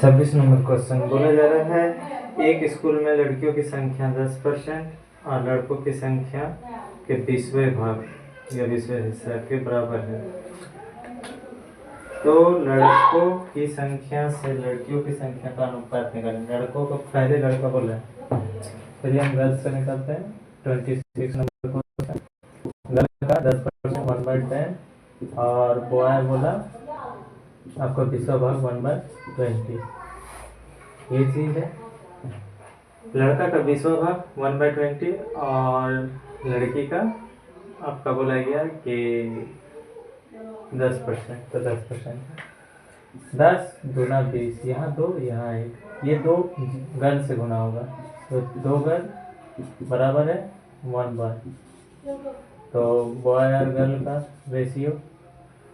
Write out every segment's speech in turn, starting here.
26 number question बोला जा रहा है एक स्कूल में लड़कियों की संख्या 10% और लड़कों की संख्या के 20वें भाग या 20वें हिस्सा के बराबर है। तो लड़कों की संख्या से लड़कियों की संख्या का अनुपात निकालें। लड़कों को पहले लड़का बोला है, चलिए हम गर्ल्स का निकालते हैं। 26 नंबर क्वेश्चन, गर्ल का 10% 1/10 और बॉय बोला आपका 20वां भाग 1/20। ये चीज है, लड़का का 20वां भाग 1/20 और लड़की का आपका बोला गया कि 10%, तो 10%। 10 दूना 20, यहाँ 2 यहाँ 1, ये 2 गर्ल से गुना होगा, तो 2 गर्ल बराबर है 1 बॉय। तो बॉय और गर्ल का रेशियो,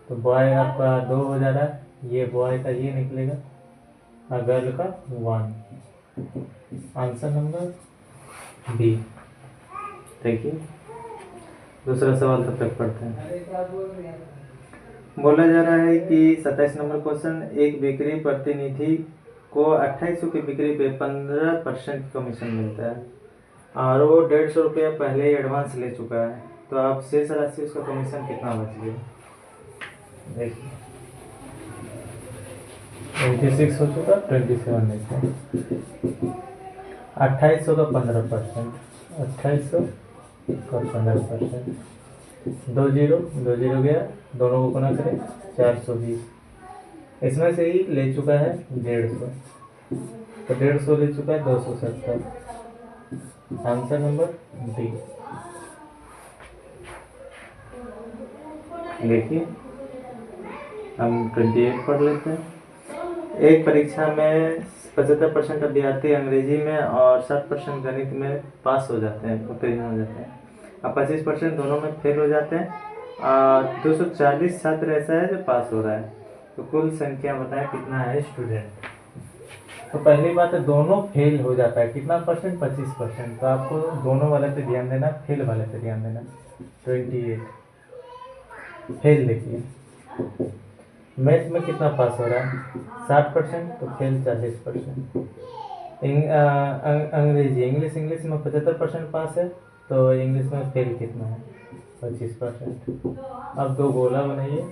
तो बॉय आपका 2 हो जा रहा है, ये बॉय का ये निकलेगा और गर्ल का 1। Answer number B. देखिए दूसरा सवाल तब तक पढ़ते हैं। बोला जा रहा है कि 27 नंबर क्वेश्चन, एक बिक्री प्रतिनिधि को 2800 की बिक्री पे 15% कमीशन मिलता है और वो 150 रुपया पहले ही एडवांस ले चुका है, तो आप शेष राशि उसका कमीशन कितना बच गया। देखिए 26 हो चुका, 27 नहीं, 2800 का 15%, 2800 का 15%, 2 जीरो गया, दोनों को गुना करें 420। इसमें से ही ले चुका है 150, तो 150 ले चुका है 270। Answer number D. देखिए हम 28 पढ़ लेते हैं। एक परीक्षा में 75% अभ्यर्थी अंग्रेजी में और 60% गणित में पास हो जाते हैं, उत्तीर्ण हो जाते हैं, और 25% दोनों में फेल हो जाते हैं, और 240 छात्र ऐसा है जो पास हो रहा है। तो कुल संख्या बताएं कितना है स्टूडेंट। तो पहली बात है दोनों फेल हो जाता है, कितना परसेंट, 25%। तो आपको दोनों वाले पे ध्यान देना, फेल वाले पे ध्यान देना। 28 फेल। देखिए मैथ में कितना पास हो रहा है, 60%, तो फेल 40%। इंग्लिश में 75% पास है, तो इंग्लिश में फेल कितना है, 25%। अब 2 गोला बनाइए,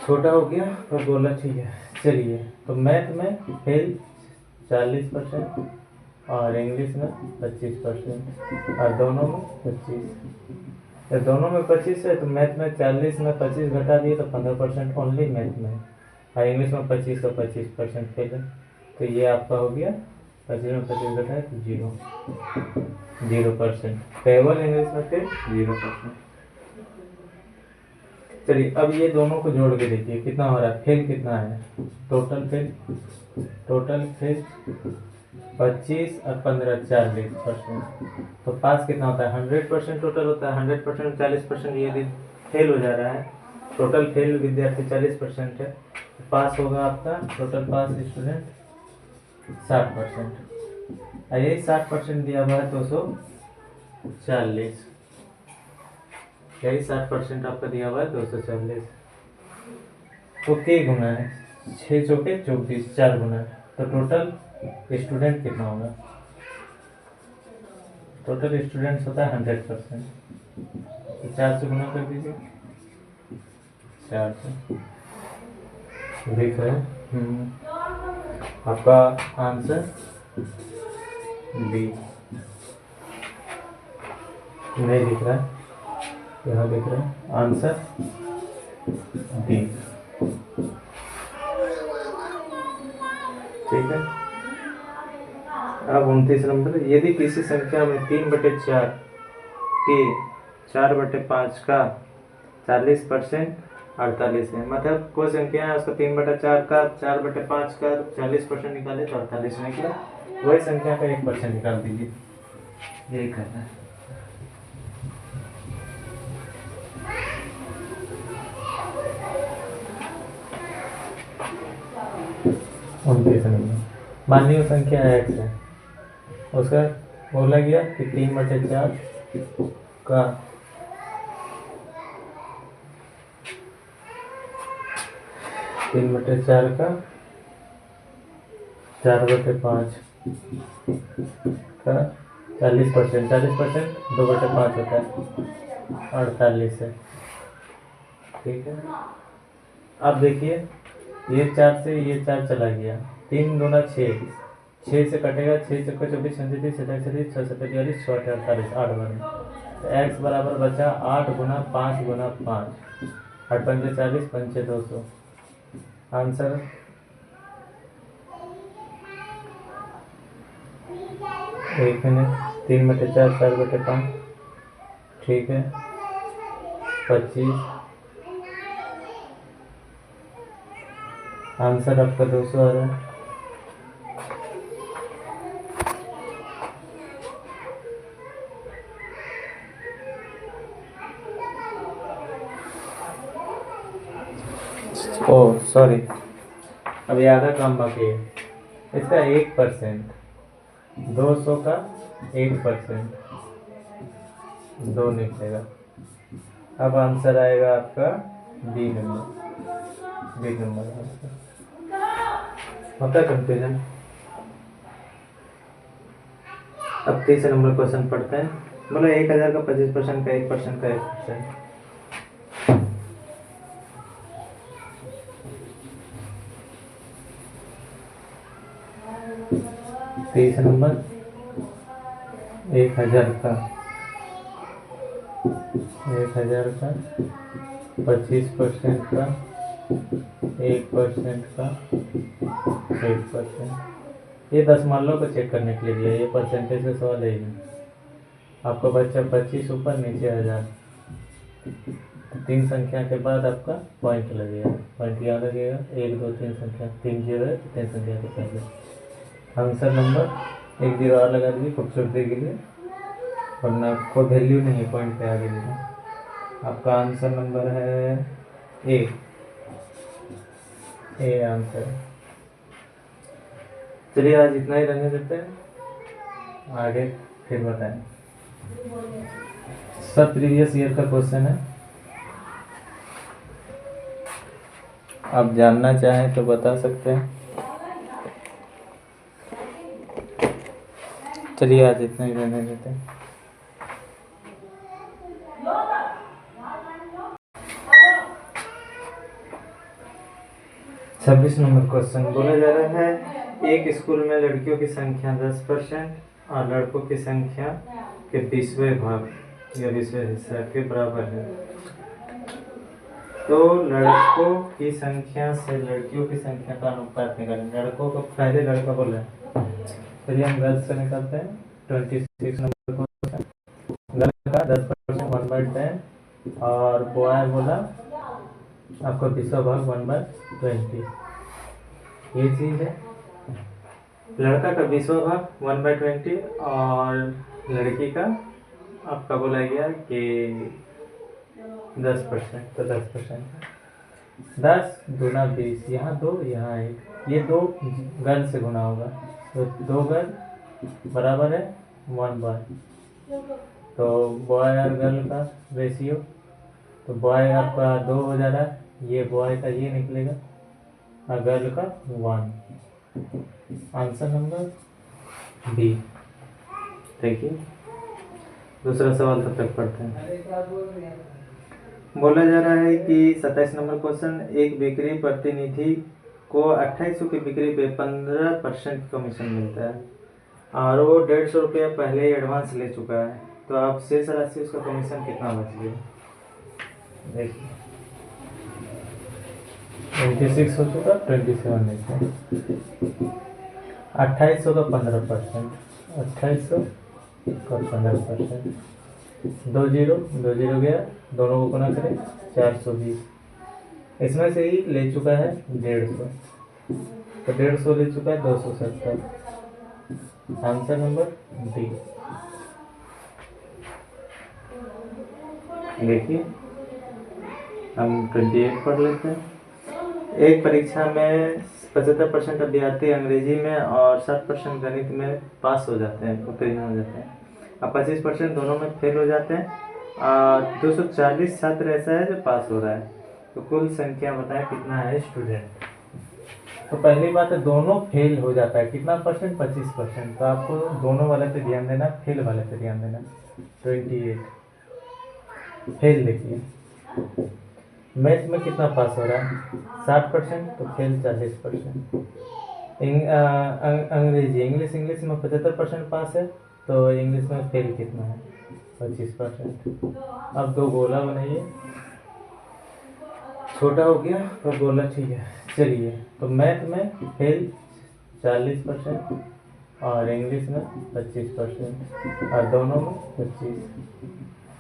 छोटा हो गया तो गोला ठीक है। चलिए तो मैथ में फेल 40% और इंग्लिश में 25% और दोनों में 25। तो दोनों में 25 है, तो मैथ में 40 में 25 घटा दिए तो 15% ओनली मैथ में, और इंग्लिश में 25 का 25% फेल है। तो ये आपका हो गया 25 में 25 घटाए तो 0%। केवल इंग्लिश में फेल 0%। चलिए अब ये दोनों को जोड़ के देखिए कितना हो रहा है, फेल कितना है, टोटल फेल 25 और 15 40%। तो पास कितना होता है, 100% टोटल होता है। 100% 40% यदि फेल हो जा रहा है, टोटल फेल विद्यार्थी 40% है, तो पास होगा आपका टोटल पास स्टूडेंट 60%। और यही 60% दिया हुआ है 240, यही 60% आपका दिया हुआ है 240। तो के गुना है 6 चौके 24, 4 गुना है, तो टोटल स्टूडेंट कितना होगा। टोटल स्टूडेंट्स होता है 100%, तो 4 से गुना कर दीजिए, 4 से। देख रहे हैं आपका आंसर बी। नहीं दिख रहा है, यहाँ दिख रहा है आंसर डी। ठीक है। अब 29 नंबर, यदि किसी संख्या में 3/4 के 4/5 का 40% 48 है, मतलब कोई संख्या है उसका 3/4 का 4/5 का 40% निकाले तो 48 निकला, वही संख्या का 1% निकाल दीजिए, यही करना है। माननीय संख्या x है, उसका बोला गया कि 3/4 का 3/4 का 4/5 का 40%, 40% 2/5 होता है 48 है। ठीक है, अब देखिए ये 4 से ये 4 चला गया, 3 दूना 6, 6 से कटेगा, 6 चौका 24, 37, 37, 6 7 42, 6 8 48, 8 बने। तो x बराबर बचा 8 गुना 5 गुना 5, 8 पंजे 40, पंचे 200। आंसर 1 मिनट, 3/4, 4/5, ठीक है 25। आंसर आपका 200 आ रहा है। ओह सॉरी, अभी आधा काम बाकी है। इसका 1%, 200 का 1%, 2 निकलेगा। अब आंसर आएगा आपका B number, B number answer. होता है कंफ्यूजन। अब तीसरे नंबर क्वेश्चन पढ़ते हैं। बोला 1000 का 25% का 1% का 1%। तीसरा नंबर 1000 का 25% का 1% का 1%। ये दशमलव को चेक करने के लिए दिया, ये परसेंटेज का सवाल है ही नहीं। आपका बच्चा 25 ऊपर नीचे 1000, 3 संख्या के बाद आपका पॉइंट लगेगा, पॉइंट यहाँ लगेगा 1 2 3 संख्या, 3 0 है 3 संख्या के पहले। आंसर नंबर 1 0 और लगा दीजिए खूबसूरती के लिए, वरना कोई वैल्यू नहीं है पॉइंट पे आगे देना। आपका आंसर नंबर है ए आंसर। चलिए आज इतना ही रहने देते हैं, आगे फिर बताएं। सब प्रीवियस ईयर का क्वेश्चन है, आप जानना चाहें तो बता सकते हैं। चलिए आज इतना ही रहने देते हैं। छब्बीस नंबर क्वेश्चन बोला जा रहा है, एक स्कूल में लड़कियों की संख्या 10% और लड़कों की संख्या के 20वें भाग या 20वें हिस्सा के बराबर है, तो लड़कों की संख्या से लड़कियों की संख्या का अनुपात निकालें। लड़कों को पहले लड़का बोला है, चलिए हम गर्ल्स से निकालते हैं। 26 नंबर क्वेश्चन, गर्ल का 10% 1/10 और बॉय बोला आपका 20वां भाग 1/20। ये चीज़ है, लड़का का 20वां भाग 1/20 और लड़की का आपका बोला गया कि 10%, तो 10%। 10 दूना 20, यहाँ 2 यहाँ 1, ये 2 गर्ल से गुना होगा, तो 2 गर्ल बराबर है 1 बॉय। तो बॉय और गर्ल का रेशियो, तो बॉय आपका 2 हो जा रहा है, ये बॉय का ये निकलेगा और गर्ल का 1। Answer number B. देखिए दूसरा सवाल तब तक पढ़ते हैं। बोला जा रहा है कि 27 नंबर क्वेश्चन, एक बिक्री प्रतिनिधि को 2800 की बिक्री पे 15% कमीशन मिलता है और वो 150 रुपया पहले ही एडवांस ले चुका है, तो आप शेष राशि उसका कमीशन कितना बच गया। देखिए 26 हो चुका, 27 नहीं, 2800 का 15%, 2800 का 15%, 2 0 2 0 गया, दोनों को गुना करें 420। इसमें से ही ले चुका है 150, तो 150 ले चुका है 270। Answer number D. देखिए हम 28 पढ़ लेते हैं। एक परीक्षा में 75% अभ्यर्थी अंग्रेजी में और 60% गणित में पास हो जाते हैं, उत्तीर्ण हो जाते हैं, और 25% दोनों में फेल हो जाते हैं, और 240 छात्र ऐसा है जो पास हो रहा है। तो कुल संख्या बताएं कितना है स्टूडेंट। तो पहली बात है दोनों फेल हो जाता है, कितना परसेंट? 25%। तो आपको दोनों वाले पे ध्यान देना, फेल वाले पे ध्यान देना। 28 फेल। देखिए मैथ में कितना पास हो रहा है? 60%, तो फेल 40%। अंग्रेजी इंग्लिश में 75% पास है, तो इंग्लिश में फेल कितना है? 25%। अब दो गोला बनाइए, छोटा हो गया तो गोला ठीक है। चलिए, तो मैथ में फेल 40% और इंग्लिश में 25% और दोनों में 25।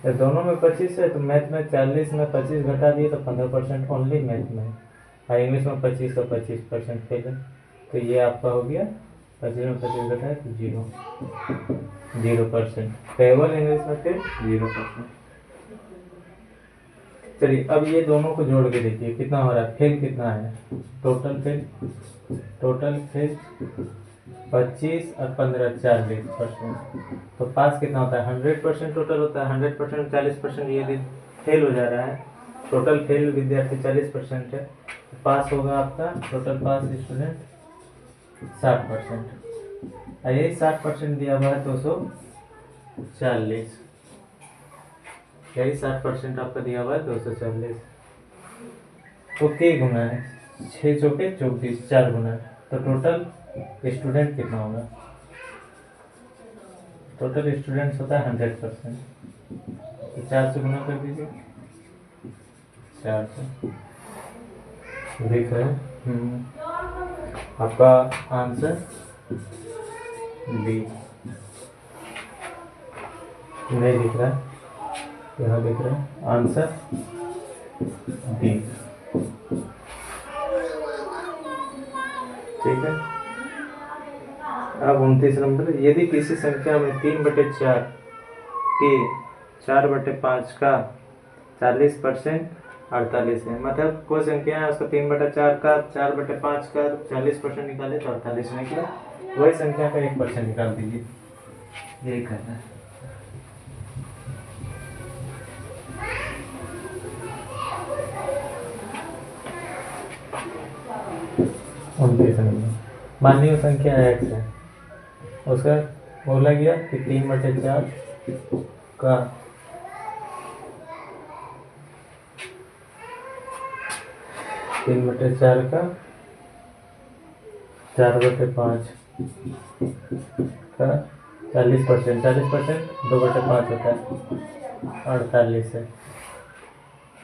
जब दोनों में 25 है तो मैथ में 40 में 25 घटा दिए तो 15% ओनली मैथ में, और इंग्लिश में 25 तो 25% फेल है। तो ये आपका हो गया 25 में 25 घटाए तो 0% केवल इंग्लिश में फिर 0%। चलिए अब ये दोनों को जोड़ के देखिए कितना हो रहा है, फेल कितना है? टोटल फेल 25 और 15 40%। तो पास कितना होता है? 100% टोटल होता है। 100% 40% यदि फेल हो जा रहा है, टोटल फेल विद्यार्थी 40% है, तो पास होगा आपका टोटल पास स्टूडेंट 60%। यही 60% दिया हुआ है 240, यही 60% आपका दिया हुआ है 240। तो के गुना है 6 चौके 24, 4 गुना है, तो टोटल स्टूडेंट कितना होगा? टोटल स्टूडेंट्स होता है 100%, तो 4 से गुना कर दीजिए, 4 से। देख रहे हैं आपका आंसर बी। नहीं दिख रहा है, यहाँ दिख रहा है आंसर बी। ठीक है। अब 29 नंबर, यदि किसी संख्या में 3/4 के 4/5 का 40% 48 है, मतलब कोई संख्या है उसका 3/4 का 4/5 का 40% निकाले तो 48 निकला। वही संख्या का 1% निकाल दीजिए, यही करना है। माननीय संख्या x है, उसका बोला गया कि 3/4 का 3/4 का 4/5 का 40%, 40% 2/5 होता है 48 है।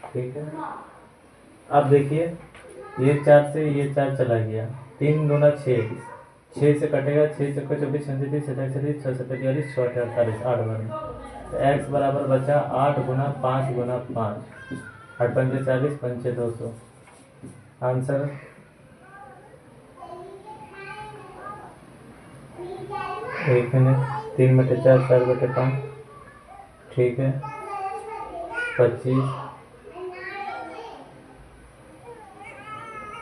ठीक है। अब देखिए ये 4 से ये 4 चला गया, 3 दूना 6, 6 से कटेगा, 6 चौके 24, 37, 37, 6 7 42, 6 8 48, 8 बने। तो x बराबर बचा 8 गुना 5 गुना 5, 8 पंजे 40, पंचे 200। आंसर एक मिनट, 3/4 4/5, ठीक है 25।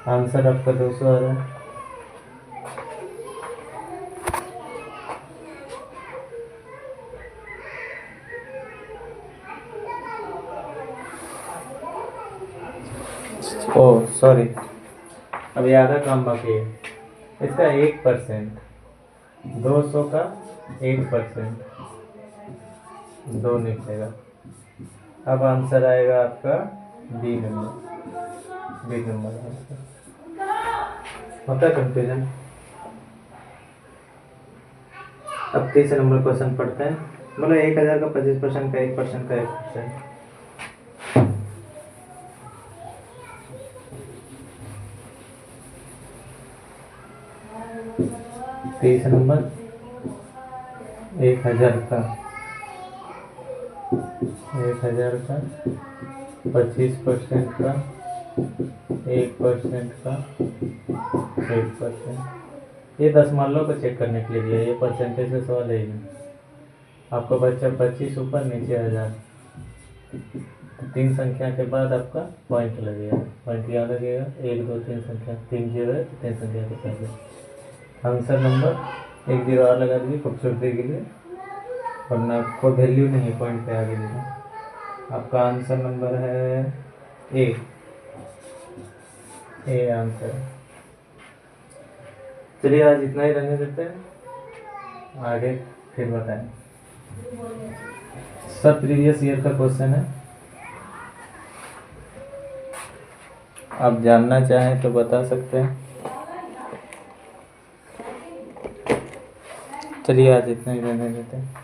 आंसर आपका 200 आ रहा है। ओह सॉरी, अभी आधा काम बाकी है। इसका 1%, 200 का 1% 2 निकलेगा। अब आंसर आएगा आपका B number, B number answer. होता है कंफ्यूजन। अब 30 नंबर क्वेश्चन पढ़ते हैं। बोलो 1000 का 25% का 1% का 1%। 30 नंबर 1000 का 25% का 1% का 1%। ये दशमलव को चेक करने के लिए दिया, ये परसेंटेज का सवाल है ही नहीं। आपका बच्चा 25 ऊपर नीचे 1000, 3 संख्या के बाद आपका पॉइंट लगेगा, पॉइंट यहाँ लगेगा 1 2 3 संख्या, 3 0 है तो 3 संख्या के पहले आंसर नंबर 1 0 और लगा दीजिए खूबसूरती के लिए, वरना कोई वैल्यू नहीं है पॉइंट पे आगे देना। आपका आंसर नंबर है ए, ए आंसर। चलिए आज इतना ही रहने देते हैं, आगे फिर बताएं। सब प्रीवियस ईयर का क्वेश्चन है, आप जानना चाहें तो बता सकते हैं। चलिए आज इतना ही रहने देते हैं।